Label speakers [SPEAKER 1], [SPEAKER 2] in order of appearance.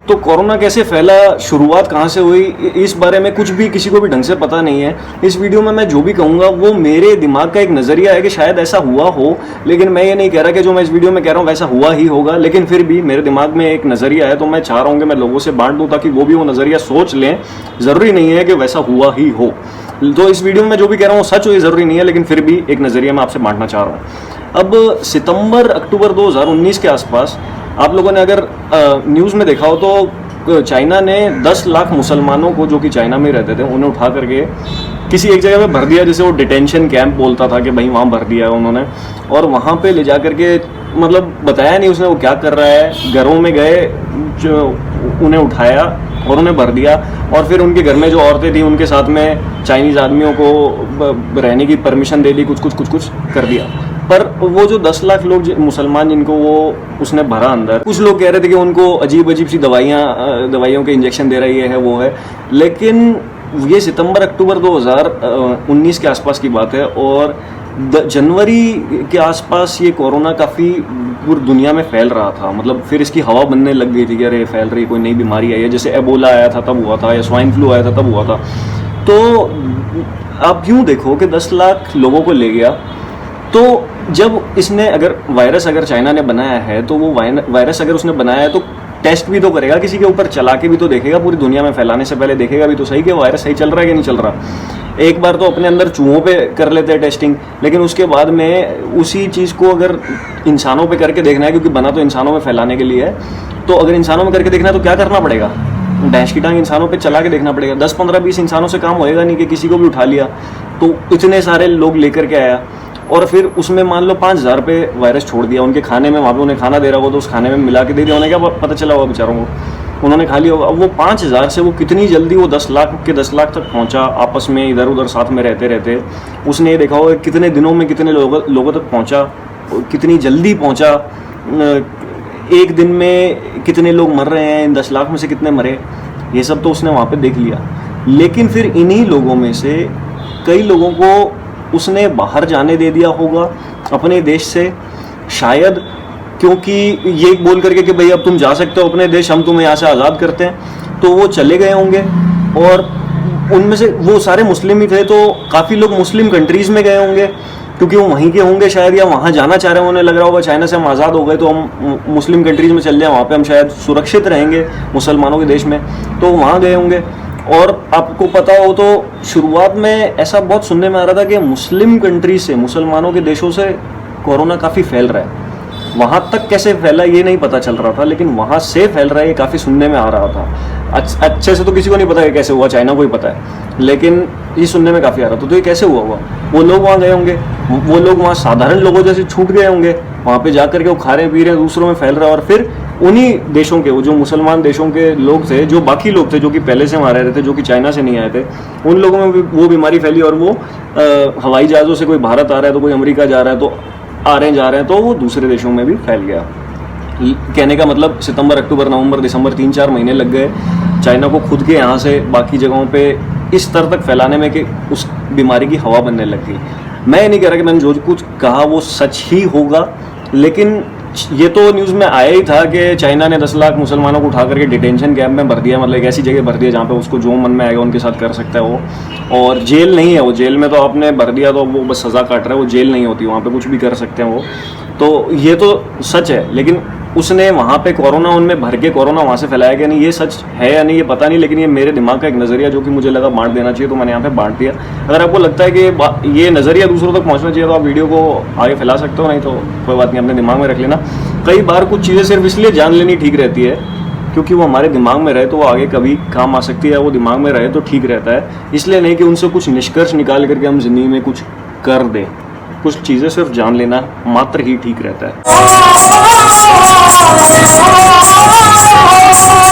[SPEAKER 1] तो कोरोना कैसे फैला, शुरुआत कहाँ से हुई, इस बारे में कुछ भी किसी को भी ढंग से पता नहीं है। इस वीडियो में मैं जो भी कहूँगा वो मेरे दिमाग का एक नज़रिया है कि शायद ऐसा हुआ हो, लेकिन मैं ये नहीं कह रहा कि जो मैं इस वीडियो में कह रहा हूँ वैसा हुआ ही होगा। लेकिन फिर भी मेरे दिमाग में एक नज़रिया है, तो मैं चाह रहा हूँ कि मैं लोगों से बांट दूँ ताकि वो भी वो नज़रिया सोच लें। ज़रूरी नहीं है कि वैसा हुआ ही हो। तो इस वीडियो में जो भी कह रहा हूँ सच हो ये ज़रूरी नहीं है, लेकिन फिर भी एक नज़रिया मैं आपसे बांटना चाह रहा हूँ। अब सितंबर अक्टूबर 2019 के आसपास आप लोगों ने अगर न्यूज़ में देखा हो तो चाइना ने 10 लाख मुसलमानों को, जो कि चाइना में रहते थे, उन्हें उठा करके किसी एक जगह पे भर दिया, जैसे वो डिटेंशन कैंप बोलता था कि भाई वहाँ भर दिया है उन्होंने। और वहाँ पे ले जा करके मतलब बताया नहीं उसने वो क्या कर रहा है। घरों में गए, जो उन्हें उठाया और उन्हें भर दिया, और फिर उनके घर में जो औरतें थी उनके साथ में चाइनीज़ आदमियों को रहने की परमिशन दे दी, कुछ कर दिया। पर वो जो 10 लाख लोग मुसलमान जिनको वो उसने भरा अंदर, कुछ लोग कह रहे थे कि उनको अजीब सी दवाइयों के इंजेक्शन दे रही है वो है। लेकिन ये सितंबर अक्टूबर 2019 के आसपास की बात है, और जनवरी के आसपास ये कोरोना काफ़ी पूरी दुनिया में फैल रहा था। मतलब फिर इसकी हवा बनने लग गई थी कि अरे फैल रही, कोई नई बीमारी आई है। जैसे एबोला आया था तब हुआ था, या स्वाइन फ्लू आया था तब हुआ था। तो आप यूँ देखो कि 10 लाख लोगों को ले गया। तो जब इसने वायरस अगर चाइना ने बनाया है, तो वो वायरस अगर उसने बनाया है तो टेस्ट भी तो करेगा, किसी के ऊपर चला के भी तो देखेगा, पूरी दुनिया में फैलाने से पहले देखेगा भी तो सही कि वायरस सही चल रहा है कि नहीं चल रहा। एक बार तो अपने अंदर चूहों पे कर लेते हैं टेस्टिंग, लेकिन उसके बाद में उसी चीज़ को अगर इंसानों पे करके देखना है, क्योंकि बना तो इंसानों में फैलाने के लिए है, तो अगर इंसानों में करके देखना है तो क्या करना पड़ेगा, भैंस की टांग इंसानों पे चला के देखना पड़ेगा। 10, 15, 20 इंसानों से काम होएगा नहीं कि किसी को भी उठा लिया तो इतने सारे लोग लेकर के आया, और फिर उसमें मान लो 5,000 पे वायरस छोड़ दिया उनके खाने में। वहाँ पे उन्हें खाना दे रहा होगा तो उस खाने में मिला के दे दिया, उन्हें क्या पता चला होगा बेचारों को, उन्होंने खा लिया होगा। अब वो 5,000 से वो कितनी जल्दी वो 10 लाख तक पहुँचा, आपस में इधर उधर साथ में रहते रहते। उसने ये देखा होगा कितने दिनों में कितने लोगों तक पहुँचा, कितनी जल्दी पहुँचा, एक दिन में कितने लोग मर रहे हैं, इन 10 लाख में से कितने मरे, ये सब तो उसने वहाँ पे देख लिया। लेकिन फिर इन्हीं लोगों में से कई लोगों को उसने बाहर जाने दे दिया होगा अपने देश से, शायद क्योंकि ये बोल करके कि भाई अब तुम जा सकते हो अपने देश, हम तुम्हें यहाँ से आज़ाद करते हैं, तो वो चले गए होंगे। और उनमें से वो सारे मुस्लिम ही थे, तो काफ़ी लोग मुस्लिम कंट्रीज़ में गए होंगे क्योंकि वो वहीं के होंगे शायद, या वहाँ जाना चाह रहे हैं। उन्हें लग रहा होगा चाइना से हम आज़ाद हो गए तो हम मुस्लिम कंट्रीज़ में चल जाएं, वहाँ पे हम शायद सुरक्षित रहेंगे मुसलमानों के देश में, तो वहाँ गए होंगे। और आपको पता हो तो शुरुआत में ऐसा बहुत सुनने में आ रहा था कि मुस्लिम कंट्री से, मुसलमानों के देशों से कोरोना काफ़ी फैल रहा है। वहाँ तक कैसे फैला ये नहीं पता चल रहा था, लेकिन वहाँ से फैल रहा है ये काफ़ी सुनने में आ रहा था। अच्छे से तो किसी को नहीं पता है कैसे हुआ, चाइना को ही पता है, लेकिन ये सुनने में काफ़ी आ रहा था। तो ये कैसे हुआ होगा, वो लोग वहाँ गए होंगे, वो लोग वहाँ साधारण लोगों जैसे छूट गए होंगे, वहाँ पे जा करके वो खा रहे पी रहे हैं, दूसरों में फैल रहा है। और फिर उन्हीं देशों के, वो जो मुसलमान देशों के लोग थे, जो बाकी लोग थे जो कि पहले से वहाँ रह रहे थे, जो कि चाइना से नहीं आए थे, उन लोगों में भी वो बीमारी फैली। और वो हवाई जहाज़ों से कोई भारत आ रहा है तो कोई अमेरिका जा रहा है, तो आ रहे हैं, तो वो दूसरे देशों में भी फैल गया। कहने का मतलब सितंबर, अक्टूबर, नवंबर, दिसंबर 3-4 महीने लग गए चाइना को खुद के यहाँ से बाकी जगहों पे इस स्तर तक फैलाने में कि उस बीमारी की हवा बनने लग गई। मैं ये नहीं कह रहा कि मैंने जो कुछ कहा वो सच ही होगा, लेकिन ये तो न्यूज़ में आया ही था कि चाइना ने 10 लाख मुसलमानों को उठा करके डिटेंशन कैंप में भर दिया। मतलब एक ऐसी जगह भर दिया जहाँ पे उसको जो मन में आएगा उनके साथ कर सकता है वो। और जेल नहीं है वो, जेल में तो आपने भर दिया तो वो बस सज़ा काट रहा है, वो जेल नहीं होती, वहाँ पे कुछ भी कर सकते हैं वो। तो ये तो सच है, लेकिन उसने वहाँ पे कोरोना उनमें भर के कोरोना वहाँ से फैलाया कि नहीं, ये सच है या नहीं ये पता नहीं, लेकिन ये मेरे दिमाग का एक नज़रिया जो कि मुझे लगा बांट देना चाहिए, तो मैंने यहाँ पे बांट दिया। अगर आपको लगता है कि ये नज़रिया दूसरों तक पहुँचना चाहिए तो आप वीडियो को आगे फैला सकते हो, नहीं तो कोई बात नहीं, अपने दिमाग में रख लेना। कई बार कुछ चीज़ें सिर्फ इसलिए जान लेनी ठीक रहती है क्योंकि वो हमारे दिमाग में रहे तो वो आगे कभी काम आ सकती है, वो दिमाग में रहे तो ठीक रहता है। इसलिए नहीं कि उनसे कुछ निष्कर्ष निकाल करके हम ज़िंदगी में कुछ कर दें, कुछ चीज़ें सिर्फ जान लेना मात्र ही ठीक रहता है।